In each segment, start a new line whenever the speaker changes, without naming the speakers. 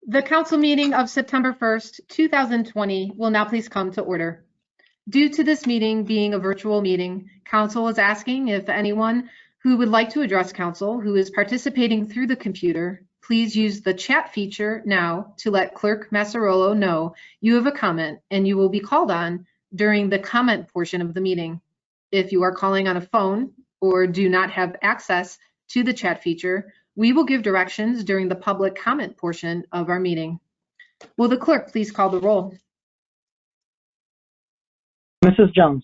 The council meeting of September 1st, 2020 will now please come to order. Due to this meeting being a virtual meeting, council is asking if anyone who would like to address council who is participating through the computer, please use the chat feature now to let Clerk Massarolo know you have a comment and you will be called on during the comment portion of the meeting. If you are calling on a phone or do not have access to the chat feature, we will give directions during the public comment portion of our meeting. Will the clerk please call the roll?
Mrs. Jones.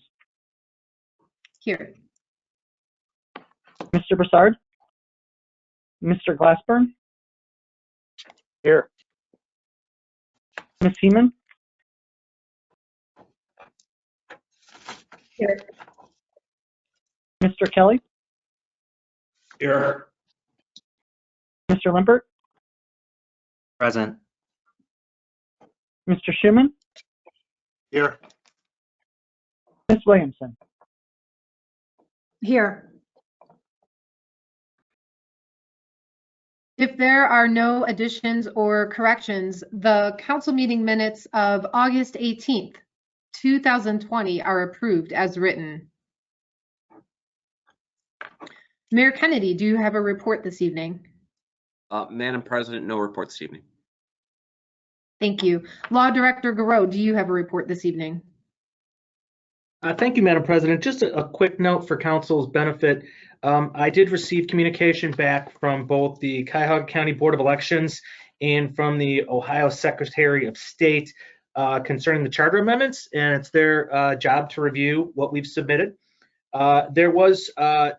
Here.
Mr. Broussard. Mr. Glassburn.
Here.
Ms. Heeman.
Here.
Mr. Kelly.
Here.
Mr. Limpert.
Present.
Mr. Schuman.
Here.
Ms. Williamson.
Here. If there are no additions or corrections, the council meeting minutes of August 18th, 2020 are approved as written. Mayor Kennedy, do you have a report this evening?
Madam President, no report this evening.
Thank you. Law Director Garreau, do you have a report this evening?
Thank you, Madam President. Just a quick note for council's benefit. I did receive communication back from both the Cuyahoga County Board of Elections and from the Ohio Secretary of State concerning the charter amendments, and it's their job to review what we've submitted. There was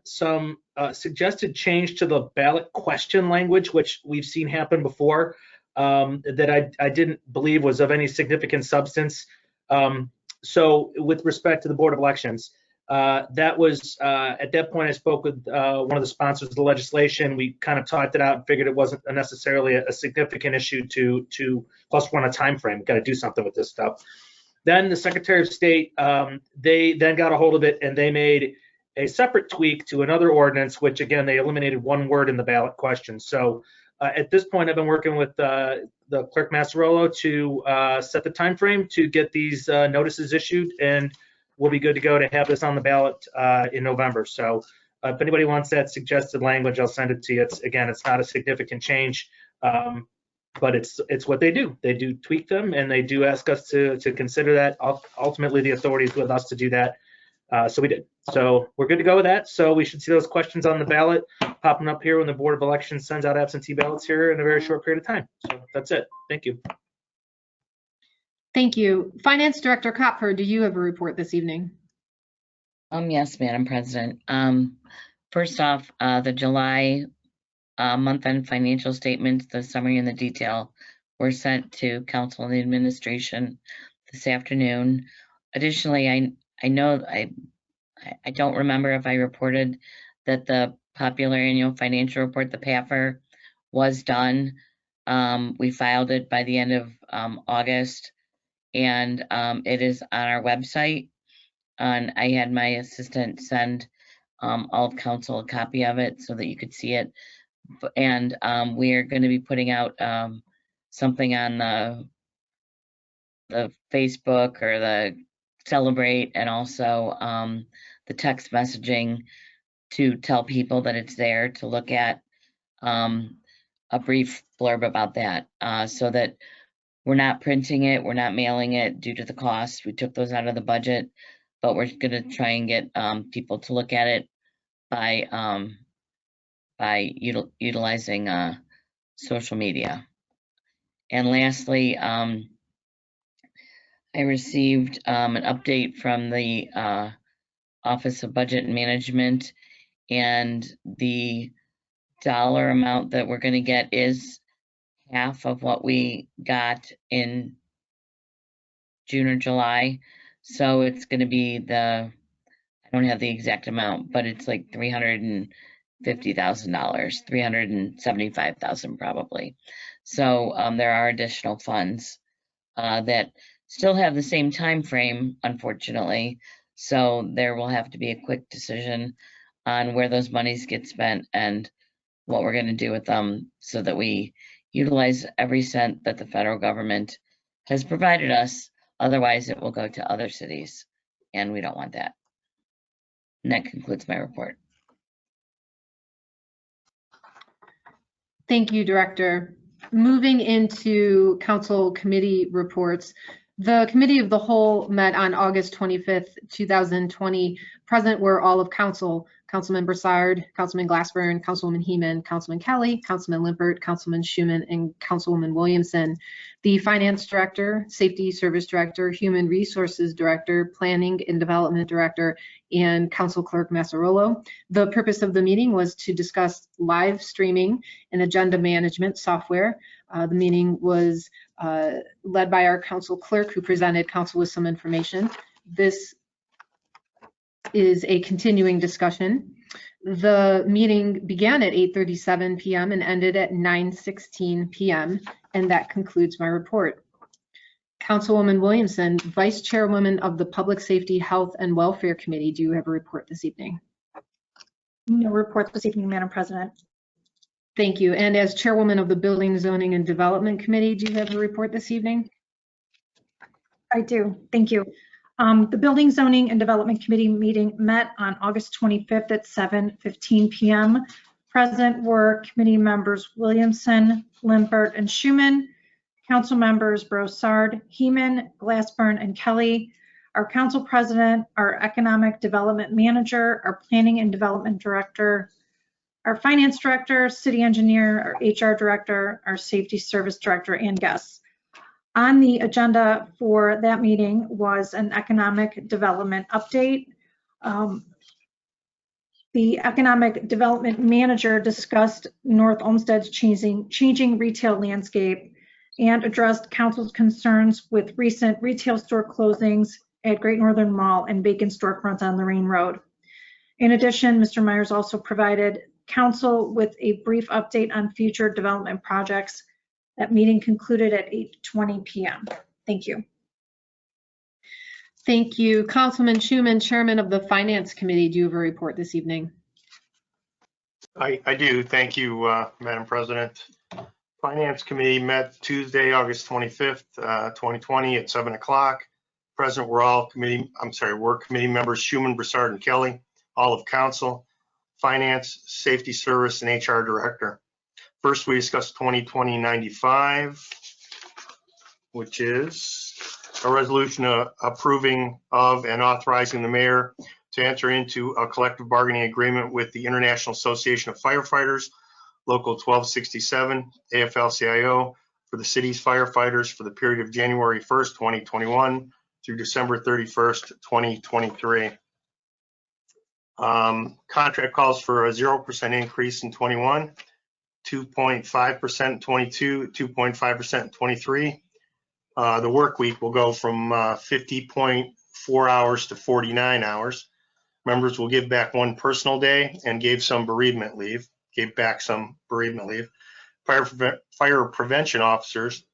some suggested change to the ballot question language, which we've seen happen before, that I didn't believe was of any significant substance. So with respect to the Board of Elections, that was, at that point I spoke with one of the sponsors of the legislation. We kind of talked it out and figured it wasn't necessarily a significant issue to plus one a time frame. We've got to do something with this stuff. Then the Secretary of State, they then got a hold of it and they made a separate tweak to another ordinance, which again, they eliminated one word in the ballot question. So at this point, I've been working with the Clerk Massarolo to set the time frame to get these notices issued, and we'll be good to go to have this on the ballot in November. So if anybody wants that suggested language, I'll send it to you. Again, it's not a significant change, but it's what they do. They do tweak them, and they do ask us to consider that. Ultimately, the authority is with us to do that. So we did. So we're good to go with that. So we should see those questions on the ballot popping up here when the Board of Elections sends out absentee ballots here in a very short period of time. So that's it. Thank you.
Thank you. Finance Director Kopfer, do you have a report this evening?
Yes, Madam President. First off, the July month-end financial statements, the summary and the detail were sent to Council and the Administration this afternoon. Additionally, I know I don't remember if I reported that the popular annual financial report, the PAFR, was done. We filed it by the end of August, and it is on our website. And I had my assistant send all of council a copy of it so that you could see it. And we are going to be putting out something on the Facebook or the Celebrate, and also the text messaging to tell people that it's there to look at, a brief blurb about that, so that we're not printing it, we're not mailing it due to the cost. We took those out of the budget, but we're going to try and get people to look at it by utilizing social media. And lastly, I received an update from the Office of Budget and Management, and the dollar amount that we're going to get is half of what we got in June or July. So it's going to be I don't have the exact amount, but it's like $350,000, $375,000 probably. So there are additional funds that still have the same time frame, unfortunately. So there will have to be a quick decision on where those monies get spent and what we're going to do with them, so that we utilize every cent that the federal government has provided us. Otherwise, it will go to other cities, and we don't want that. And that concludes my report.
Thank you, Director. Moving into council committee reports, the Committee of the Whole met on August 25th, 2020. Present were all of council, Councilman Broussard, Councilman Glassburn, Councilwoman Heeman, Councilman Kelly, Councilman Limpert, Councilman Schuman, and Councilwoman Williamson. The Finance Director, Safety Service Director, Human Resources Director, Planning and Development Director, and Council Clerk Massarolo. The purpose of the meeting was to discuss live streaming and agenda management software. The meeting was led by our council clerk, who presented council with some information. This is a continuing discussion. The meeting began at 8:37 p.m. and ended at 9:16 p.m. And that concludes my report. Councilwoman Williamson, Vice Chairwoman of the Public Safety, Health, and Welfare Committee, do you have a report this evening?
No report this evening, Madam President.
Thank you. And as Chairwoman of the Building, Zoning, and Development Committee, do you have a report this evening?
I do. Thank you. The Building, Zoning, and Development Committee meeting met on August 25th at 7:15 p.m. Present were committee members Williamson, Limpert, and Schuman, council members Broussard, Heeman, Glassburn, and Kelly, our council president, our economic development manager, our planning and development director, our finance director, city engineer, our HR director, our safety service director, and guests. On the agenda for that meeting was an economic development update. The economic development manager discussed North Olmsted's changing retail landscape and addressed council's concerns with recent retail store closings at Great Northern Mall and vacant storefronts on Lorraine Road. In addition, Mr. Myers also provided council with a brief update on future development projects. That meeting concluded at 8:20 p.m. Thank you.
Thank you. Councilman Schuman, Chairman of the Finance Committee, do you have a report this evening?
I do. Thank you, Madam President. Finance Committee met Tuesday, August 25th, 2020 at 7 o'clock. Present were all committee members Schuman, Broussard, and Kelly, all of council, Finance, Safety Service, and HR Director. First, we discussed 2020-95, which is a resolution approving of and authorizing the mayor to enter into a collective bargaining agreement with the International Association of Firefighters, Local 1267, AFL-CIO, for the city's firefighters for the period of January 1st, 2021 through December 31st, 2023. Contract calls for a 0% increase in 21, 2.5% in 22, 2.5% in 23. The work week will go from 50.4 hours to 49 hours. Members will give back one personal day and gave back some bereavement leave. Fire prevention officers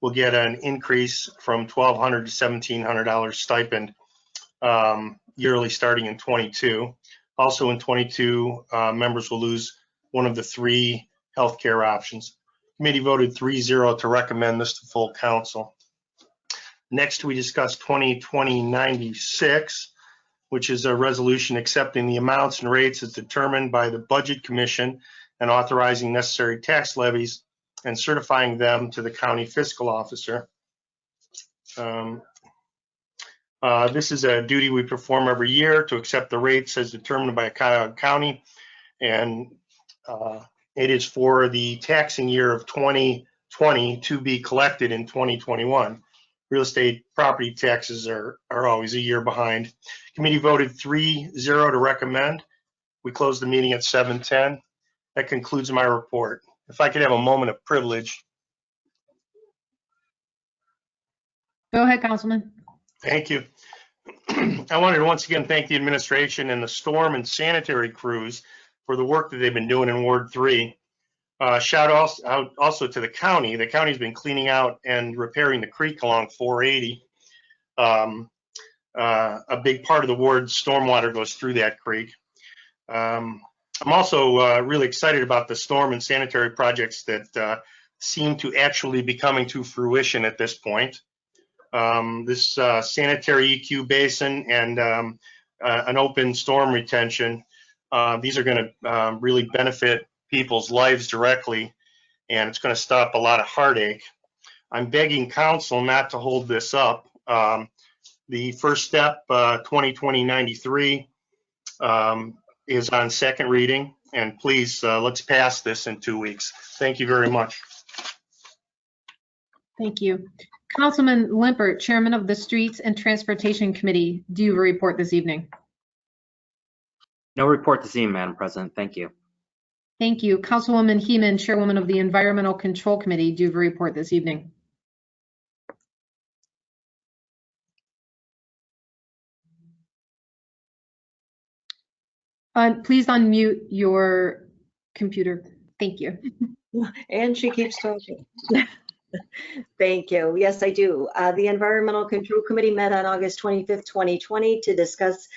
will get an increase from $1,200 to $1,700 stipend yearly starting in 22. Also in 22, members will lose one of the three healthcare options. Committee voted 3-0 to recommend this to full council. Next, we discussed 2020-96, which is a resolution accepting the amounts and rates as determined by the Budget Commission and authorizing necessary tax levies and certifying them to the county fiscal officer. This is a duty we perform every year to accept the rates as determined by Cuyahoga County, and it is for the taxing year of 2020 to be collected in 2021. Real estate property taxes are always a year behind. Committee voted 3-0 to recommend. We closed the meeting at 7:10. That concludes my report. If I could have a moment of privilege.
Go ahead, Councilman.
Thank you. I wanted to once again thank the administration and the storm and sanitary crews for the work that they've been doing in Ward 3. Shout out also to the county. The county's been cleaning out and repairing the creek along 480. A big part of the ward's stormwater goes through that creek. I'm also really excited about the storm and sanitary projects that seem to actually be coming to fruition at this point. This sanitary EQ basin and an open storm retention, these are going to really benefit people's lives directly, and it's going to stop a lot of heartache. I'm begging council not to hold this up. The first step, 2020-93, is on second reading, and please, let's pass this in 2 weeks. Thank you very much.
Thank you. Councilman Limpert, Chairman of the Streets and Transportation Committee, do you have a report this evening?
No report this evening, Madam President. Thank you.
Thank you. Councilwoman Heeman, Chairwoman of the Environmental Control Committee, do you have a report this evening? Please unmute your computer. Thank you.
And she keeps talking. Thank you. Yes, I do. The Environmental Control Committee met on August 25th, 2020 to discuss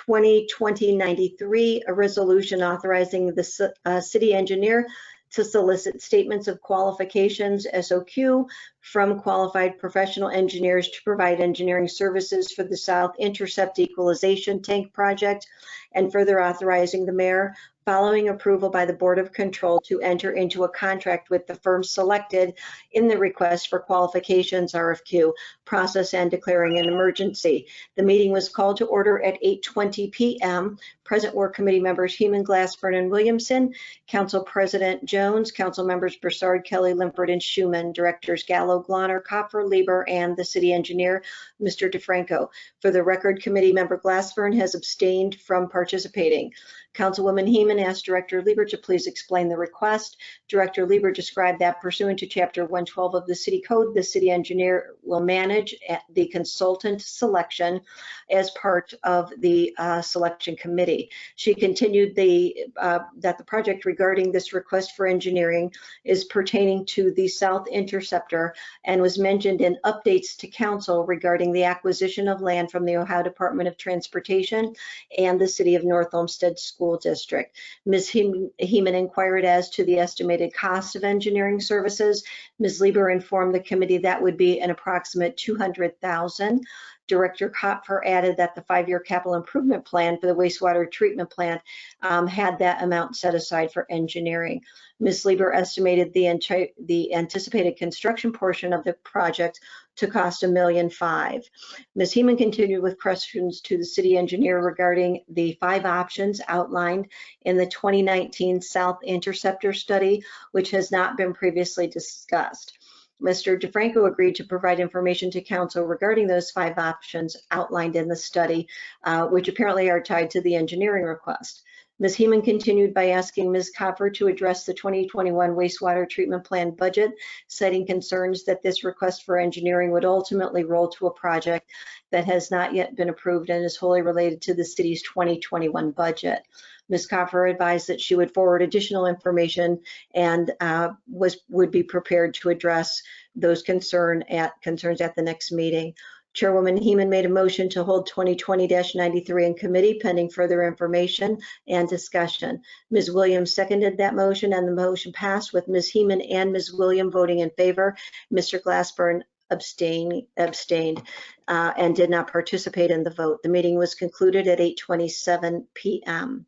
2020-93, a resolution authorizing the city engineer to solicit statements of qualifications, SOQ, from qualified professional engineers to provide engineering services for the South Intercept Equalization Tank Project, and further authorizing the mayor, following approval by the Board of Control, to enter into a contract with the firm selected in the request for qualifications RFQ process and declaring an emergency. The meeting was called to order at 8:20 p.m. Present were committee members Heeman, Glassburn, and Williamson, Council President Jones, Council members Broussard, Kelly, Limpert, and Schuman, Directors Gallo, Glonner, Kopfer, Lieber, and the city engineer, Mr. DeFranco. For the record, committee member Glassburn has abstained from participating. Councilwoman Heeman asked Director Lieber to please explain the request. Director Lieber described that pursuant to Chapter 112 of the City Code, the city engineer will manage the consultant selection as part of the selection committee. She continued that the project regarding this request for engineering is pertaining to the South Interceptor and was mentioned in updates to council regarding the acquisition of land from the Ohio Department of Transportation and the City of North Olmsted School District. Ms. Heeman inquired as to the estimated cost of engineering services. Ms. Lieber informed the committee that would be an approximate $200,000. Director Kopfer added that the 5-year capital improvement plan for the wastewater treatment plant had that amount set aside for engineering. Ms. Lieber estimated the anticipated construction portion of the project to cost $1.5 million. Ms. Heeman continued with questions to the city engineer regarding the 5 options outlined in the 2019 South Interceptor study, which has not been previously discussed. Mr. DeFranco agreed to provide information to council regarding those 5 options outlined in the study, which apparently are tied to the engineering request. Ms. Heeman continued by asking Ms. Kopfer to address the 2021 wastewater treatment plan budget, citing concerns that this request for engineering would ultimately roll to a project that has not yet been approved and is wholly related to the city's 2021 budget. Ms. Kopfer advised that she would forward additional information and would be prepared to address those concerns at the next meeting. Chairwoman Heeman made a motion to hold 2020-93 in committee pending further information and discussion. Ms. Williams seconded that motion, and the motion passed with Ms. Heeman and Ms. Williams voting in favor. Mr. Glassburn abstained and did not participate in the vote. The meeting was concluded at 8:27 p.m.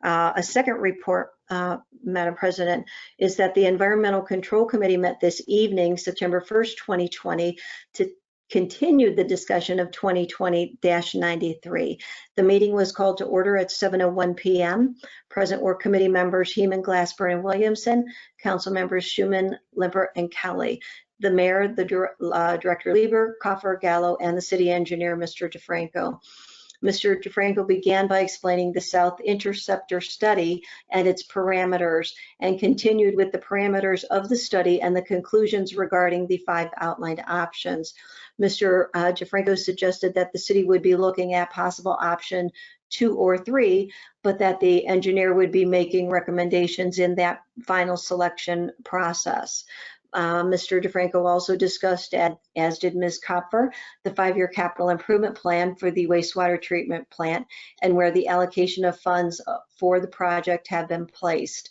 A second report, Madam President, is that the Environmental Control Committee met this evening, September 1st, 2020, to continue the discussion of 2020-93. The meeting was called to order at 7:01 p.m. Present were committee members Heeman, Glassburn, and Williamson, council members Schuman, Limpert, and Kelly, the mayor, the Director Lieber, Kopfer, Gallo, and the city engineer, Mr. DeFranco. Mr. DeFranco began by explaining the South Interceptor study and its parameters, and continued with the parameters of the study and the conclusions regarding the 5 outlined options. Mr. DeFranco suggested that the city would be looking at possible option 2 or 3, but that the engineer would be making recommendations in that final selection process. Mr. DeFranco also discussed, as did Ms. Kopfer, the 5-year capital improvement plan for the wastewater treatment plant and where the allocation of funds for the project have been placed.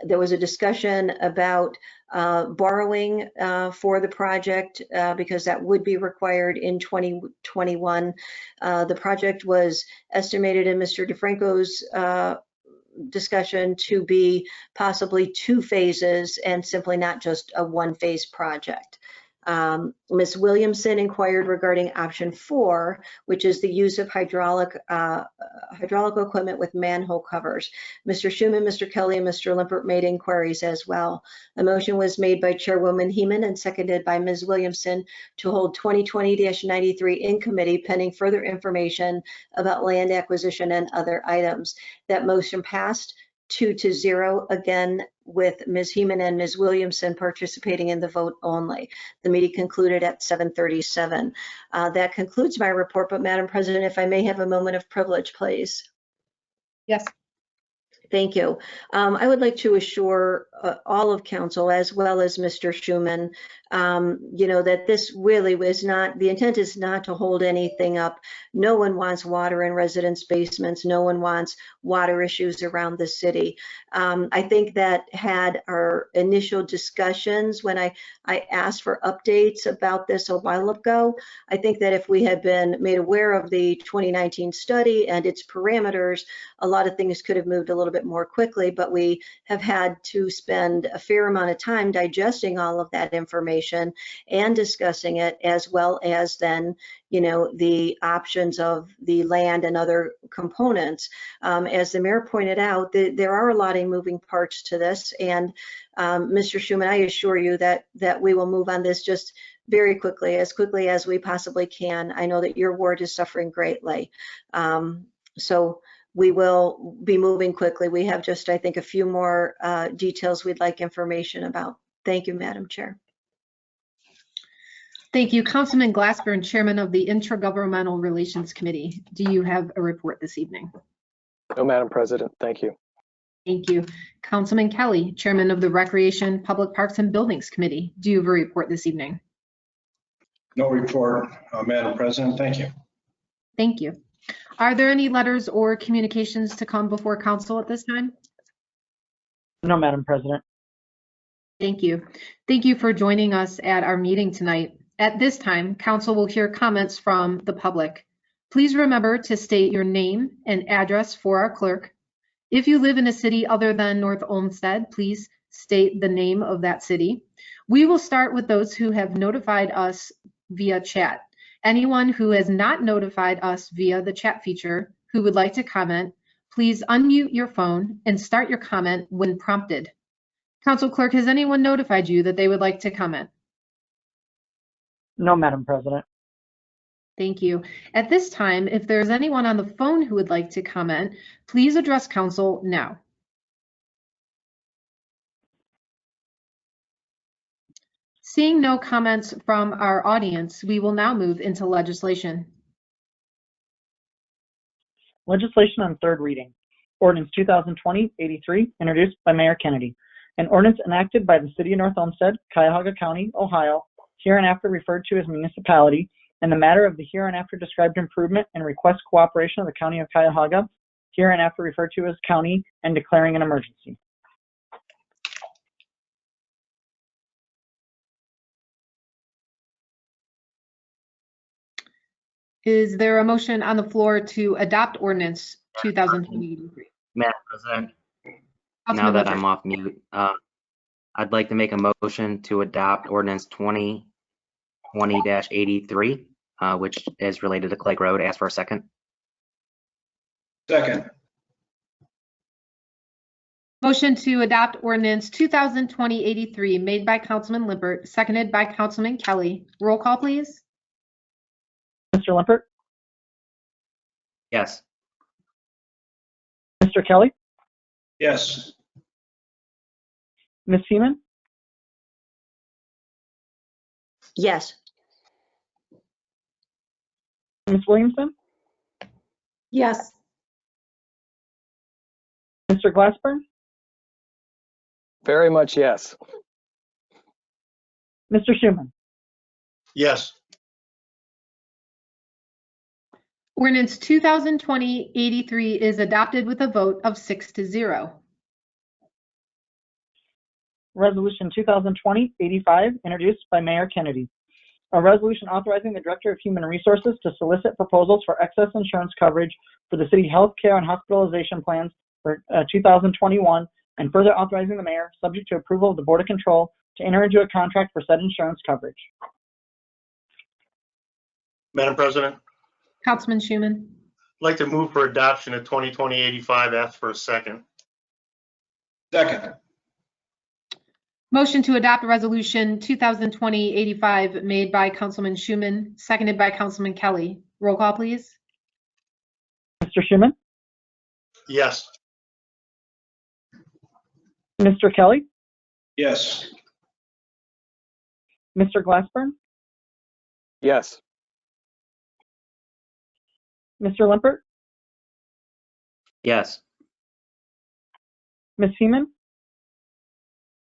There was a discussion about borrowing for the project because that would be required in 2021. The project was estimated in Mr. DeFranco's discussion to be possibly 2 phases and simply not just a 1-phase project. Ms. Williamson inquired regarding option 4, which is the use of hydraulic equipment with manhole covers. Mr. Schuman, Mr. Kelly, and Mr. Limpert made inquiries as well. A motion was made by Chairwoman Heeman and seconded by Ms. Williamson to hold 2020-93 in committee pending further information about land acquisition and other items. That motion passed 2-0, again with Ms. Heeman and Ms. Williamson participating in the vote only. The meeting concluded at 7:37. That concludes my report, but Madam President, if I may have a moment of privilege, please.
Yes.
Thank you. I would like to assure all of council as well as Mr. Schuman, that this really was not, the intent is not to hold anything up. No one wants water in residents' basements. No one wants water issues around the city. I think that had our initial discussions when I asked for updates about this a while ago, I think that if we had been made aware of the 2019 study and its parameters, a lot of things could have moved a little bit more quickly, but we have had to spend a fair amount of time digesting all of that information and discussing it, as well as then, the options of the land and other components. As the mayor pointed out, there are a lot of moving parts to this, and Mr. Schuman, I assure you that we will move on this just very quickly as we possibly can. I know that your ward is suffering greatly. So we will be moving quickly. We have just, I think, a few more details we'd like information about. Thank you, Madam Chair.
Thank you. Councilman Glassburn, Chairman of the Intergovernmental Relations Committee. Do you have a report this evening?
No, Madam President. Thank you.
Thank you. Councilman Kelly, Chairman of the Recreation, Public Parks and Buildings Committee. Do you have a report this evening?
No report, Madam President. Thank you.
Thank you. Are there any letters or communications to come before council at this time?
No, Madam President.
Thank you. Thank you for joining us at our meeting tonight. At this time, council will hear comments from the public. Please remember to state your name and address for our clerk. If you live in a city other than North Olmsted, please state the name of that city. We will start with those who have notified us via chat. Anyone who has not notified us via the chat feature who would like to comment, please unmute your phone and start your comment when prompted. Council Clerk, has anyone notified you that they would like to comment?
No, Madam President.
Thank you. At this time, if there's anyone on the phone who would like to comment, please address council now. Seeing no comments from our audience, we will now move into legislation.
Legislation on third reading. Ordinance 2020-83, introduced by Mayor Kennedy. An ordinance enacted by the City of North Olmsted, Cuyahoga County, Ohio, hereinafter referred to as municipality, and the matter of the hereinafter described improvement and request cooperation of the County of Cuyahoga, hereinafter referred to as county, and declaring an emergency.
Is there a motion on the floor to adopt ordinance 2020-83?
Madam President, now that I'm off mute, I'd like to make a motion to adopt ordinance 2020-83, which is related to Clegg Road. Ask for a second.
Second.
Motion to adopt ordinance 2020-83 made by Councilman Limpert, seconded by Councilman Kelly. Roll call, please.
Mr. Limpert?
Yes.
Mr. Kelly?
Yes.
Ms. Heeman?
Yes.
Ms. Williamson?
Yes.
Mr. Glassburn?
Very much yes.
Mr. Schuman?
Yes.
Ordinance 2020-83 is adopted with a vote of 6-0.
Resolution 2020-85, introduced by Mayor Kennedy. A resolution authorizing the Director of Human Resources to solicit proposals for excess insurance coverage for the city health care and hospitalization plans for 2021, and further authorizing the mayor, subject to approval of the Board of Control, to enter into a contract for said insurance coverage.
Madam President,
Councilman Schuman.
I'd like to move for adoption of 2020-85. Ask for a second.
Second.
Motion to adopt resolution 2020-85 made by Councilman Schuman, seconded by Councilman Kelly. Roll call, please.
Mr. Schuman?
Yes.
Mr. Kelly?
Yes.
Mr. Glassburn?
Yes.
Mr. Limpert?
Yes.
Ms. Heeman?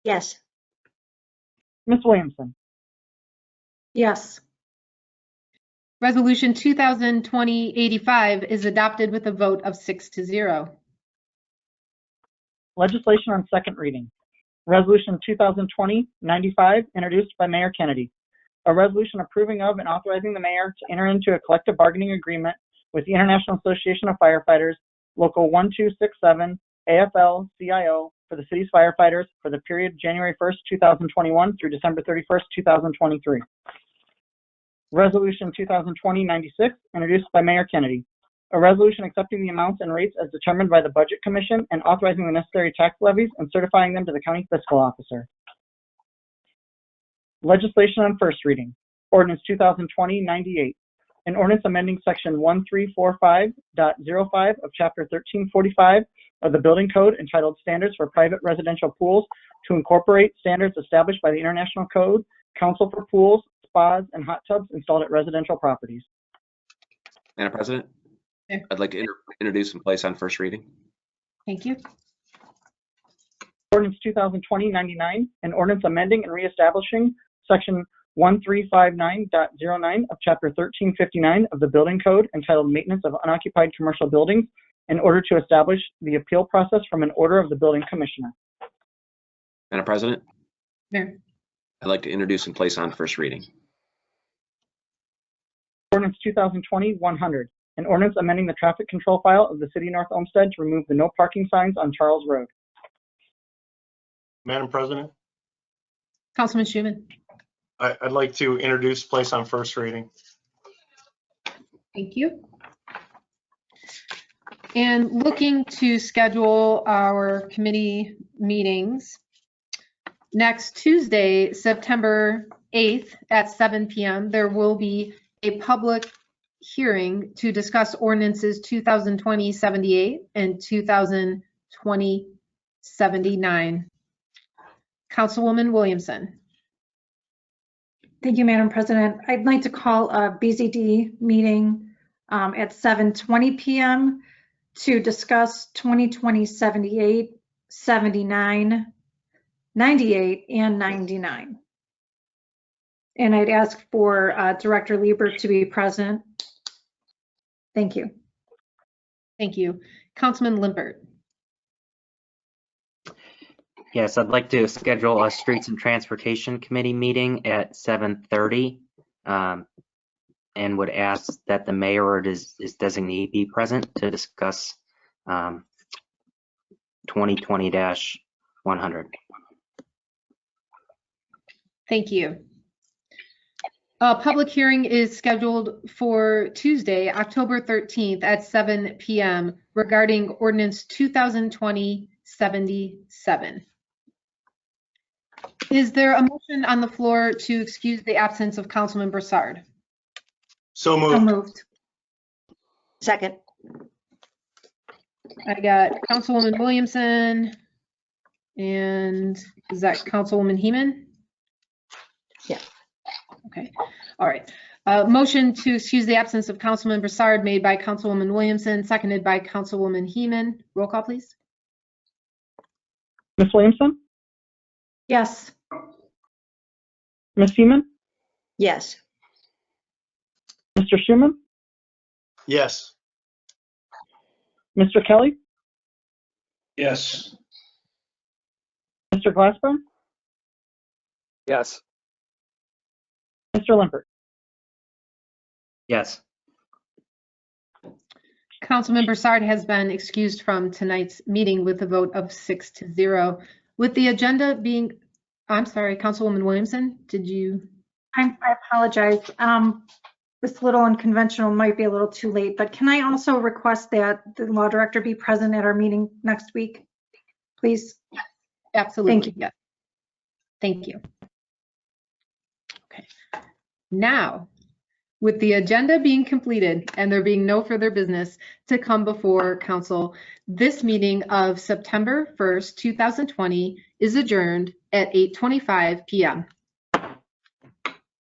Yes.
Ms. Williamson?
Yes.
Resolution 2020-85 is adopted with a vote of 6-0.
Legislation on second reading. Resolution 2020-95, introduced by Mayor Kennedy. A resolution approving of and authorizing the mayor to enter into a collective bargaining agreement with the International Association of Firefighters, Local 1267, AFL-CIO, for the city's firefighters for the period January 1st, 2021 through December 31st, 2023. Resolution 2020-96, introduced by Mayor Kennedy. A resolution accepting the amounts and rates as determined by the Budget Commission and authorizing the necessary tax levies and certifying them to the county fiscal officer. Legislation on first reading. Ordinance 2020-98. An ordinance amending section 1345.05 of chapter 1345 of the Building Code entitled Standards for Private Residential Pools to incorporate standards established by the International Code, Council for Pools, Spas, and Hot Tubs installed at residential properties.
Madam President,
Yeah.
I'd like to introduce and place on first reading.
Thank you.
Ordinance 2020-99, an ordinance amending and reestablishing section 1359.09 of chapter 1359 of the Building Code entitled Maintenance of Unoccupied Commercial Buildings in order to establish the appeal process from an order of the building commissioner.
Madam President,
Mayor.
I'd like to introduce and place on first reading.
Ordinance 2020-100, an ordinance amending the traffic control file of the city of North Olmsted to remove the no parking signs on Charles Road.
Madam President,
Councilman Schuman.
I'd like to introduce, place on first reading.
Thank you. And looking to schedule our committee meetings. Next Tuesday, September 8th at 7 p.m., there will be a public hearing to discuss ordinances 2020-78 and 2020-79. Councilwoman Williamson.
Thank you, Madam President. I'd like to call a BZD meeting at 7:20 p.m. to discuss 2020-78, 79, 98, and 99. And I'd ask for Director Liebert to be present. Thank you.
Thank you. Councilman Limpert.
Yes, I'd like to schedule a Streets and Transportation Committee meeting at 7:30, and would ask that the mayor or his designee be present to discuss 2020-100.
Thank you. A public hearing is scheduled for Tuesday, October 13th at 7 p.m. regarding ordinance 2020-77. Is there a motion on the floor to excuse the absence of Councilman Broussard?
So
So
moved.
moved.
Second.
I got Councilwoman Williamson, and is that Councilwoman Heeman?
Yeah.
Okay, all right. Motion to excuse the absence of Councilman Broussard made by Councilwoman Williamson, seconded by Councilwoman Heeman. Roll call, please.
Ms. Williamson?
Yes.
Ms. Heeman?
Yes.
Mr. Schuman?
Yes.
Mr. Kelly?
Yes.
Mr. Glassburn?
Yes.
Mr. Limpert.
Yes.
Councilman Broussard has been excused from tonight's meeting with a vote of 6-0. With the agenda being, I'm sorry, Councilwoman Williamson, did you?
I apologize. This little unconventional might be a little too late, but can I also request that the law director be present at our meeting next week, please?
Absolutely.
Thank you.
Yes. Thank you. Okay. Now, with the agenda being completed and there being no further business to come before council, this meeting of September 1st, 2020 is adjourned at 8:25 p.m.